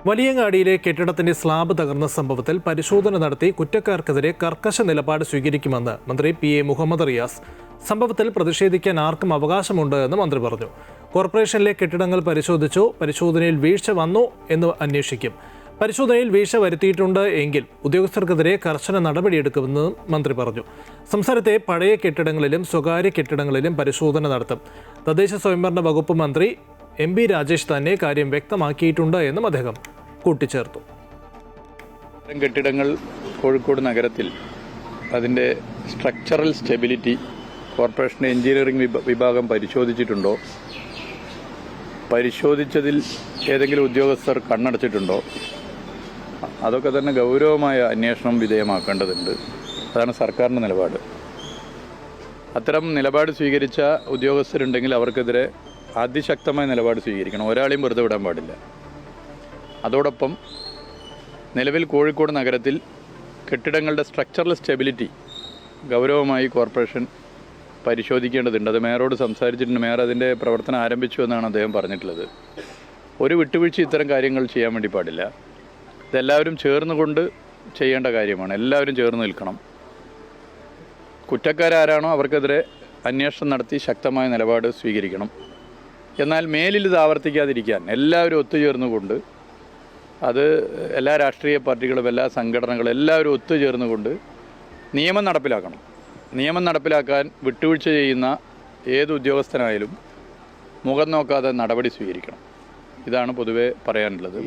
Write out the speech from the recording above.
വലിയങ്ങാടിയിലെ കെട്ടിടത്തിന്റെ സ്ലാബ് തകർന്ന സംഭവത്തിൽ പരിശോധന നടത്തി കുറ്റക്കാർക്കെതിരെ കർക്കശ നിലപാട് സ്വീകരിക്കുമെന്ന് മന്ത്രി PA മുഹമ്മദ് റിയാസ്. സംഭവത്തിൽ പ്രതിഷേധിക്കാൻ ആർക്കും അവകാശമുണ്ട് എന്ന് മന്ത്രി പറഞ്ഞു. കോർപ്പറേഷനിലെ കെട്ടിടങ്ങൾ പരിശോധിച്ചു, പരിശോധനയിൽ വീഴ്ച വന്നു എന്ന് അന്വേഷിക്കും. പരിശോധനയിൽ വീഴ്ച വരുത്തിയിട്ടുണ്ട് എങ്കിൽ ഉദ്യോഗസ്ഥർക്കെതിരെ കർശന നടപടിയെടുക്കുമെന്ന് മന്ത്രി പറഞ്ഞു. സംസ്ഥാനത്തെ പഴയ കെട്ടിടങ്ങളിലും സ്വകാര്യ കെട്ടിടങ്ങളിലും പരിശോധന നടത്തും. തദ്ദേശ സ്വയംഭരണ വകുപ്പ് മന്ത്രി MP രാജേഷ് തന്നെ കാര്യം വ്യക്തമാക്കിയിട്ടുണ്ട് എന്നും അദ്ദേഹം കൂട്ടിച്ചേർത്തു. കെട്ടിടങ്ങൾ കോഴിക്കോട് നഗരത്തിൽ അതിൻ്റെ സ്ട്രക്ചറൽ സ്റ്റെബിലിറ്റി കോർപ്പറേഷൻ എഞ്ചിനീയറിംഗ് വിഭാഗം പരിശോധിച്ചിട്ടുണ്ടോ, പരിശോധിച്ചതിൽ ഏതെങ്കിലും ഉദ്യോഗസ്ഥർ കണ്ണടച്ചിട്ടുണ്ടോ, അതൊക്കെ തന്നെ ഗൗരവമായ അന്വേഷണം വിധേയമാക്കേണ്ടതുണ്ട്. അതാണ് സർക്കാരിൻ്റെ നിലപാട്. അത്തരം നിലപാട് സ്വീകരിച്ച ഉദ്യോഗസ്ഥരുണ്ടെങ്കിൽ അവർക്കെതിരെ അതിശക്തമായ നിലപാട് സ്വീകരിക്കണം. ഒരാളെയും വെറുതെ വിടാൻ പാടില്ല. അതോടൊപ്പം നിലവിൽ കോഴിക്കോട് നഗരത്തിൽ കെട്ടിടങ്ങളുടെ സ്ട്രക്ചറൽ സ്റ്റെബിലിറ്റി ഗൗരവമായി കോർപ്പറേഷൻ പരിശോധിക്കേണ്ടതുണ്ട്. അത് മേയറോട് സംസാരിച്ചിട്ടുണ്ട്. മേയർ അതിൻ്റെ പ്രവർത്തനം ആരംഭിച്ചു എന്നാണ് അദ്ദേഹം പറഞ്ഞിട്ടുള്ളത്. ഒരു വിട്ടുവീഴ്ച ഇത്തരം കാര്യങ്ങൾ ചെയ്യാൻ വേണ്ടി പാടില്ല. ഇതെല്ലാവരും ചേർന്നുകൊണ്ട് ചെയ്യേണ്ട കാര്യമാണ്. എല്ലാവരും ചേർന്ന് നിൽക്കണം. കുറ്റക്കാരാരാണോ അവർക്കെതിരെ അന്വേഷണം നടത്തി ശക്തമായ നിലപാട് സ്വീകരിക്കണം. എന്നാൽ മേലിൽ ഇത് ആവർത്തിക്കാതിരിക്കാൻ എല്ലാവരും ഒത്തുചേർന്നുകൊണ്ട്, അത് എല്ലാ രാഷ്ട്രീയ പാർട്ടികളും എല്ലാ സംഘടനകളും എല്ലാവരും ഒത്തുചേർന്നുകൊണ്ട് നിയമം നടപ്പിലാക്കണം. നിയമം നടപ്പിലാക്കാൻ വിട്ടുവീഴ്ച ചെയ്യുന്ന ഏത് ഉദ്യോഗസ്ഥനായാലും മുഖം നോക്കാതെ നടപടി സ്വീകരിക്കണം. ഇതാണ് പൊതുവെ പറയാനുള്ളത്.